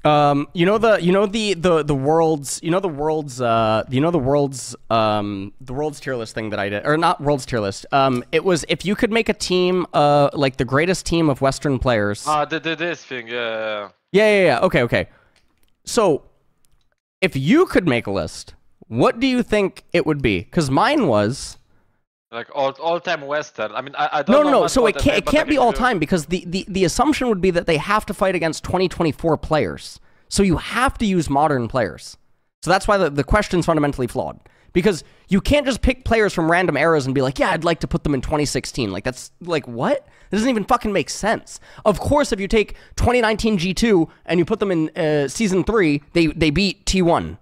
The world's tier list thing that I did, or not world's tier list. It was if you could make a team, like the greatest team of Western players. This thing, yeah. Yeah. Okay. So, if you could make a list, what do you think it would be? Because mine was like all-time Western. I mean, I don't know. No. So it can't be all time because the assumption would be that they have to fight against 2024 players. So you have to use modern players. So that's why the question's fundamentally flawed. Because you can't just pick players from random eras and be like, yeah, I'd like to put them in 2016. Like, that's, like, what? It doesn't even fucking make sense. Of course, if you take 2019 G2 and you put them in Season 3, they beat T1.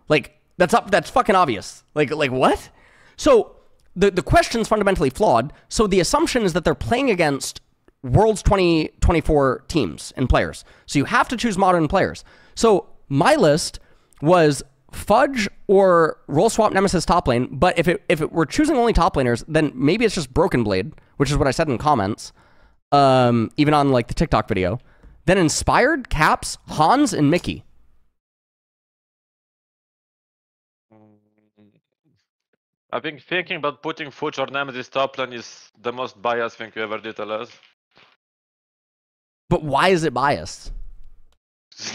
Like, that's fucking obvious. Like what? So, the question's fundamentally flawed. So the assumption is that they're playing against World's 2024 teams and players. So you have to choose modern players. So my list was Fudge or Roll Swap Nemesis top lane, but if it were choosing only top laners, then maybe it's just Broken Blade, which is what I said in comments, even on like the TikTok video. Then Inspired, Caps, Hans, and Mickey. I think thinking about putting Fudge or Nemesis top lane is the most biased thing you ever did, LS. But why is it biased?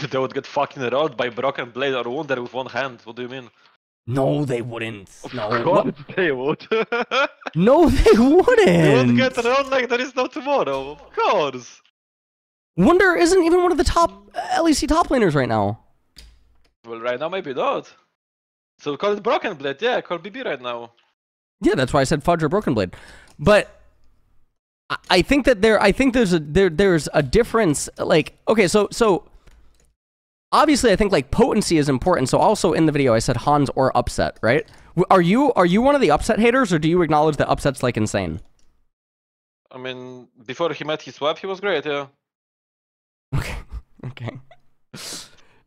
They would get fucking rolled by Broken Blade or Wunder with one hand. What do you mean? No, they wouldn't. No, of course they would. No, they wouldn't. They would get rolled like there is no tomorrow. Of course. Wunder isn't even one of the top LEC top laners right now. Well, right now maybe not. So call it Broken Blade. Yeah, call BB right now. Yeah, that's why I said Fudge or Broken Blade. But I think that there's a difference. Like, okay, so obviously I think like potency is important. So also in the video I said Hans or Upset, right? Are you one of the Upset haters, or do you acknowledge that Upset's like insane? I mean, before he met his wife, he was great. Yeah. Okay. Okay.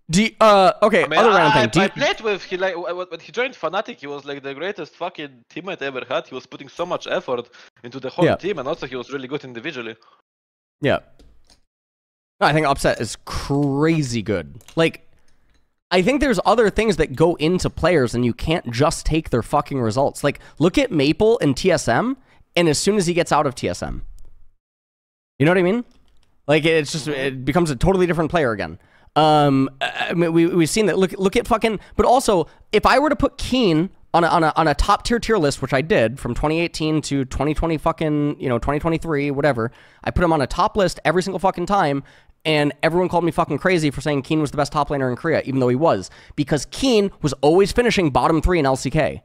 I mean, other random thing. I played with he like when he joined Fnatic, he was like the greatest fucking teammate I ever had. He was putting so much effort into the whole team, and also he was really good individually. Yeah. I think Upset is crazy good. Like, I think there's other things that go into players, and you can't just take their fucking results. Like, look at Maple in TSM, and as soon as he gets out of TSM, you know what I mean? Like, it's just it becomes a totally different player again. I mean, we've seen that. Look at fucking. But also, if I were to put Keen on a top tier list, which I did from 2018 to 2020 fucking 2023 whatever, I put him on a top list every single fucking time, and everyone called me fucking crazy for saying Keen was the best top laner in Korea, even though he was, because Keen was always finishing bottom 3 in LCK.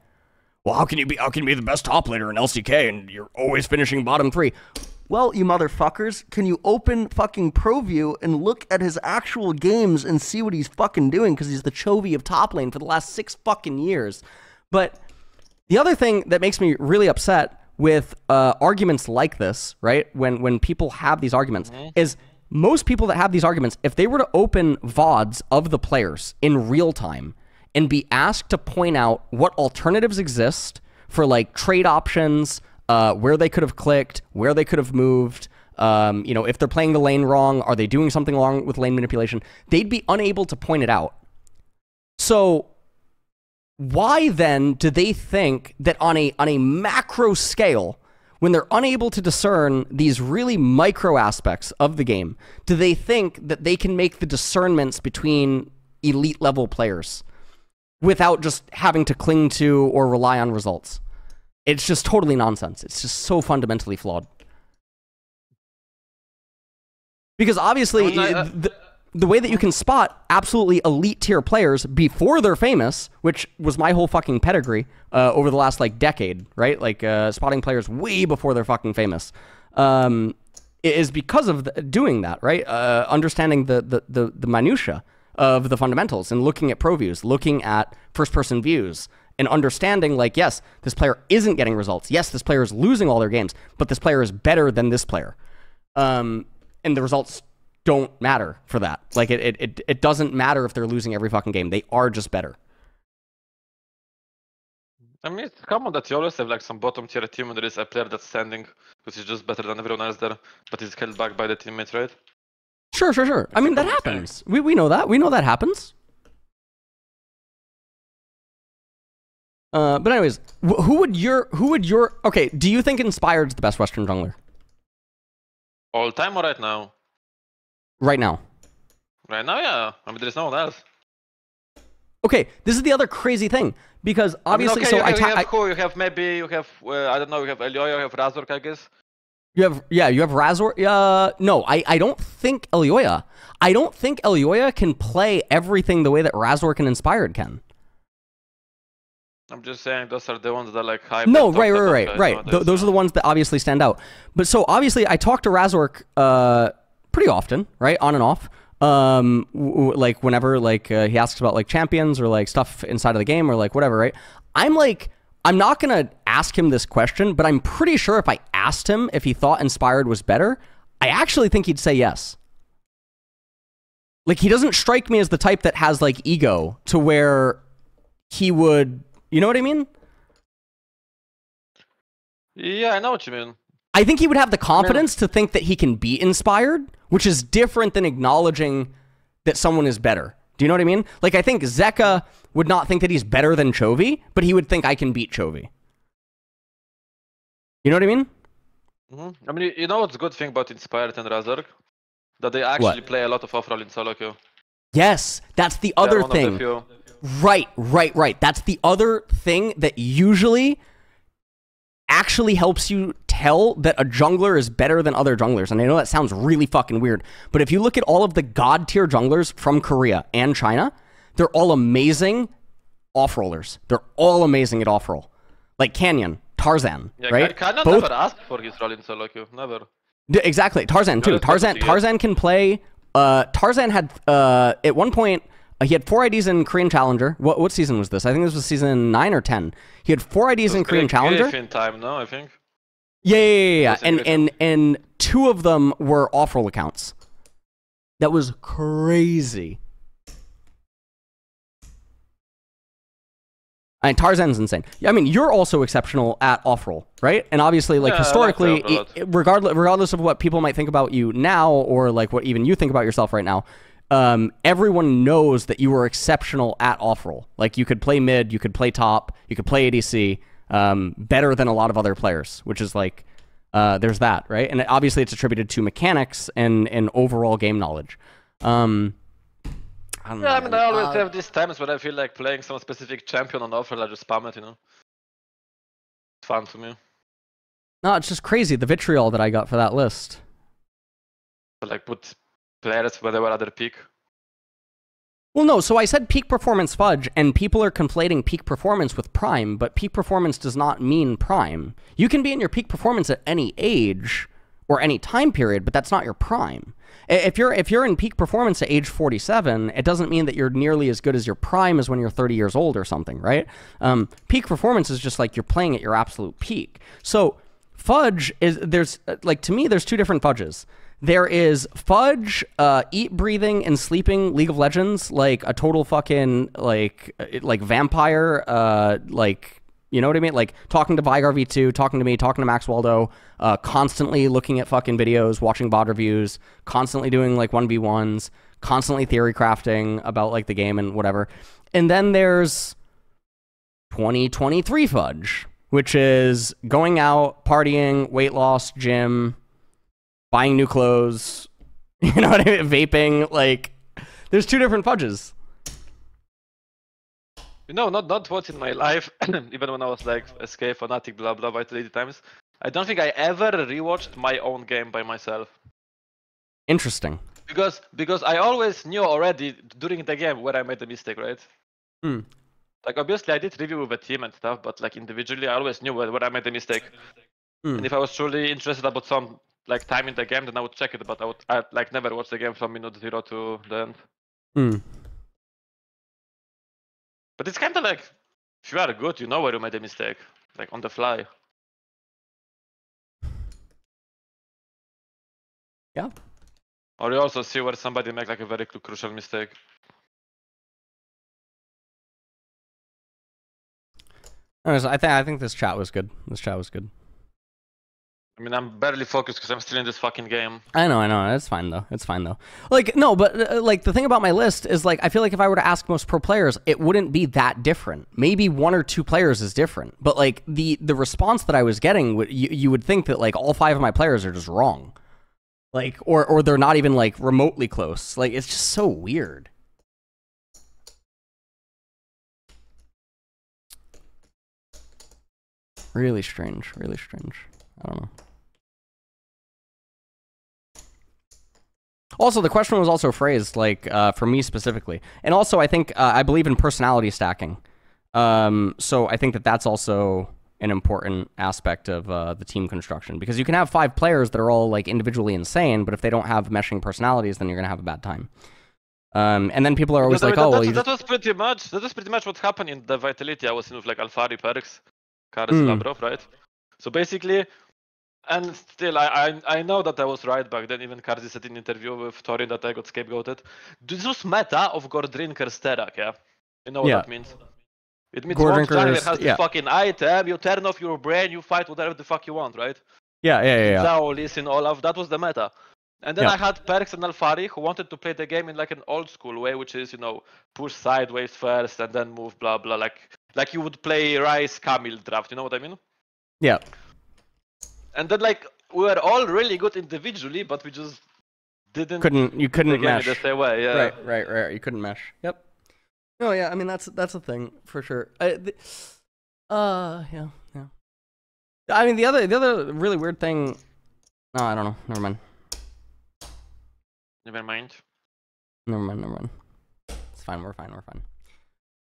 Well, how can you be the best top laner in LCK and you're always finishing bottom 3? Well, you motherfuckers, can you open fucking ProView and look at his actual games and see what he's fucking doing? Because he's the Chovy of top lane for the last 6 fucking years. But the other thing that makes me really upset with arguments like this, right, when people have these arguments, is most people that have these arguments, if they were to open VODs of the players in real time and be asked to point out what alternatives exist for, like, trade options, where they could have clicked, where they could have moved, if they're playing the lane wrong, are they doing something wrong with lane manipulation? They'd be unable to point it out. So why then do they think that on a macro scale, when they're unable to discern these really micro aspects of the game, do they think that they can make the discernments between elite level players without just having to cling to or rely on results? It's just totally nonsense. It's just so fundamentally flawed. Because obviously, the way that you can spot absolutely elite tier players before they're famous, which was my whole fucking pedigree over the last, like, decade, right? Like, spotting players way before they're fucking famous, is because of doing that, right? Understanding the minutia of the fundamentals and looking at pro views, looking at first-person views, and understanding, like, yes, this player isn't getting results. Yes, this player is losing all their games, but this player is better than this player. And the results don't matter for that. Like, it doesn't matter if they're losing every fucking game. They are just better. I mean, it's common that you always have, like, some bottom tier team and there is a player that's standing, which is just better than everyone else there, but is held back by the teammates, right? Sure, sure, sure. I mean, that happens. We know that. We know that happens. But anyways, who would your okay? Do you think Inspired's the best Western jungler All time or right now? right now? Right now, yeah. I mean, there's no one else. Okay, this is the other crazy thing because obviously, I mean, okay, so you have who? You have maybe you have I don't know. You have Elioya, you have Razork, I guess. you have Razor. No, I don't think Elioya. I don't think Elioya can play everything the way that Razork and Inspired can. I'm just saying those are the ones that are like high. No, right. Those are the ones that obviously stand out. But so obviously, I talk to Razork pretty often, right, on and off. Like whenever like he asks about like champions or like stuff inside of the game or like whatever, right? I'm not gonna ask him this question, but I'm pretty sure if I asked him if he thought Inspired was better, I actually think he'd say yes. Like, he doesn't strike me as the type that has like ego to where he would, you know what I mean? Yeah, I know what you mean. I think he would have the confidence to think that he can be Inspired, which is different than acknowledging that someone is better. Do you know what I mean? Like, I think Zeka would not think that he's better than Chovy, but he would think I can beat Chovy. You know what I mean? I mean, you know what's a good thing about Inspired and Razork? That they actually play a lot of off-roll in solo queue. Yes, that's the other thing. Right. That's the other thing that usually actually helps you tell that a jungler is better than other junglers. And I know that sounds really fucking weird, but if you look at all of the god tier junglers from Korea and China, they're all amazing off-rollers. They're all amazing at off-roll. Like Canyon, Tarzan, right? Canyon never asked for his role in solo queue, never. Exactly, Tarzan too. Tarzan can play. Tarzan had at one point he had 4 IDs in Korean Challenger. What season was this? I think this was season 9 or 10. He had 4 IDs in Korean Challenger. In time, no, I think. Yeah. And 2 of them were off-roll accounts. That was crazy. I mean, Tarzan's insane. I mean, you're also exceptional at off-roll, right? And obviously, like, historically, regardless of what people might think about you now, or like what even you think about yourself right now, everyone knows that you were exceptional at off-roll. Like, you could play mid, you could play top, you could play ADC better than a lot of other players, which is like, there's that, right? And obviously, it's attributed to mechanics and overall game knowledge. I mean, I always have these times when I feel like playing some specific champion on offer, I just spam it, you know? It's fun to me. No, it's just crazy, the vitriol that I got for that list. But like, put players where they were at their peak. Well, no, so I said peak performance fudge, and people are conflating peak performance with prime, but peak performance does not mean prime. You can be in your peak performance at any age or any time period, but that's not your prime. If you're in peak performance at age 47, it doesn't mean that you're nearly as good as your prime as when you're 30 years old or something, right? Peak performance is just like you're playing at your absolute peak. So fudge is, there's, like, to me, there's 2 different fudges. There is fudge, eat, breathing, and sleeping League of Legends, like a total fucking, like vampire, like, you know what I mean? Like, talking to Vigar V2, talking to me, talking to Max Waldo, constantly looking at fucking videos, watching VOD reviews, constantly doing, like, 1v1s, constantly theory crafting about, like, the game and whatever. And then there's 2023 fudge, which is going out, partying, weight loss, gym, buying new clothes, you know what I mean? Vaping, like, there's 2 different fudges. You know, not what's in my life, even when I was like SK fanatic, blah blah, Vital 80 times. I don't think I ever rewatched my own game by myself. Interesting. Because I always knew already during the game where I made the mistake, right? Like, obviously I did review with a team and stuff, but like individually I always knew where I made the mistake. And if I was truly interested about some like time in the game, then I would check it, but I'd like never watch the game from minute 0 to the end. But it's kind of like, if you are good, you know where you made a mistake, like on the fly. Yeah. Or you also see where somebody make like a very crucial mistake. Anyways, I think this chat was good. This chat was good. I mean, I'm barely focused because I'm still in this fucking game. I know. It's fine though. It's fine though. Like, no, but like the thing about my list is like I feel like if I were to ask most pro players, it wouldn't be that different. Maybe 1 or 2 players is different, but like the response that I was getting, you would think that like all 5 of my players are just wrong, like or they're not even like remotely close. Like it's just so weird. Really strange. Really strange. I don't know. Also, the question was also phrased, like, for me specifically. And also, I think, I believe in personality stacking. So I think that that's also an important aspect of the team construction. Because you can have 5 players that are all, like, individually insane, but if they don't have meshing personalities, then you're going to have a bad time. And then people are always like, oh, well, that was pretty much what happened in the Vitality I was in with, like, Alfari, Perks, Karis, Labrov, right? So basically... And still, I know that I was right back then. Even Karzi said in an interview with Torin that I got scapegoated. This was meta of Gordrinker Sterak, yeah? You know what that means? It means one jungler has this fucking item, you turn off your brain, you fight whatever the fuck you want, right? Yeah. Zao, Lee Sin, Olaf, that was the meta. And then I had Perks and Alfari who wanted to play the game in like an old school way, which is, you know, push sideways first and then move, blah, blah. Like you would play Rice Camille draft, you know what I mean? Yeah. And then, like, we were all really good individually, but we just didn't. You couldn't mesh the same way, yeah. Right. You couldn't mesh. Yep. Oh yeah. I mean, that's a thing for sure. Yeah. I mean, the other really weird thing. No, I don't know. Never mind. Never mind. Never mind. It's fine. We're fine.